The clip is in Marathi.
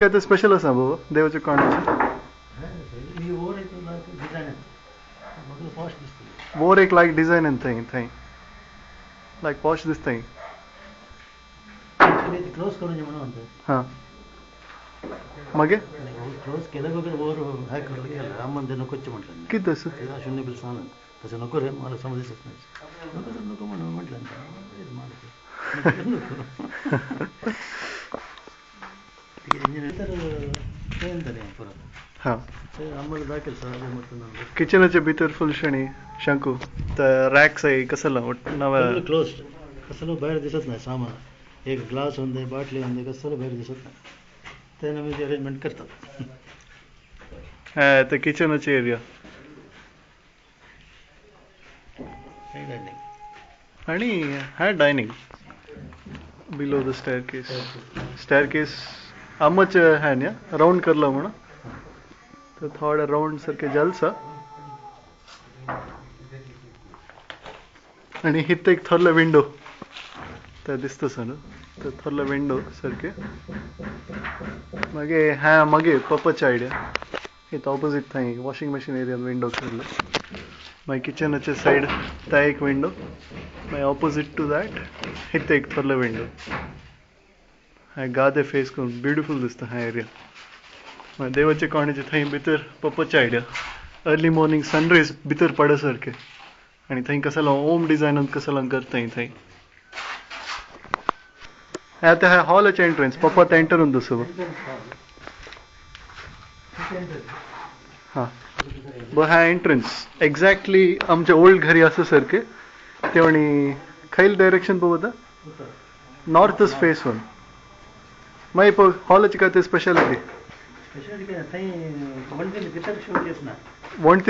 काय ते स्पेशल आसा बाबा देवाच्या कोणाचे वोर एक लायक डिझायन थंय थंय लायक पॉश दिसताय क्लोज करून म्हणून म्हणतात हां मागे क्लोज केलं वगैरे वर हाय करलं राम नकोच म्हटलं किती तसं शून्य बिल सांग तसं नको रे मला समजायचंच नाही नको तर नको म्हणून म्हटलं हां आम्हाला दाखल सर किचनाचे भितर फुल शणी शंकू तर रॅक्स आहे कसं नवा क्लोज कसं बाहेर दिसत नाही सामान एक ग्लास होते बाटली होते कसं बाहेर दिसत नाही त्यानं मी अरेंजमेंट करतात हा ते किचनाचे एरिया आणि हा डायनिंग बिलो द स्टेअर केस आमच है न्या राउंड करला म्हणून तर थोडं राउंड सारखे जलसा आणि हित एक थोरलं विंडो तर दिसतं सर तर थोरलं विंडो सारखे मागे हा मागे पप्पाची आयडिया इथं ऑपोजिट थंय वॉशिंग मशीन एरियात विंडो करलं मागीर किचनाचे साईड त्या एक विंडो मागीर ऑपोजिट टू दॅट हित एक थोरलं विंडो हा गादे फेस करून ब्युटिफूल दिसतं हा एरिया मागीर देवाचे कोणाचे थंय भितर पप्पाची आयडिया अर्ली मॉर्निंग सनरायज भितर पडे सारखे आणि थंय कसं ओम डिझायनान कसं करताय थंय आता हा हॉलचे एंट्रन्स पप्पा ते एंटर होऊन दसो हां ब हा एंट्रन्स एक्झॅक्टली आमच्या ओल्ड घरी असं सारखे ते आणि खैल डायरेक्शन बघता नॉर्थच फेस होऊन मागीर हॉलची काय ते स्पेशालिटी स्पेशालिटी काय थंय म्हणते भितर शेवटी ना वणटी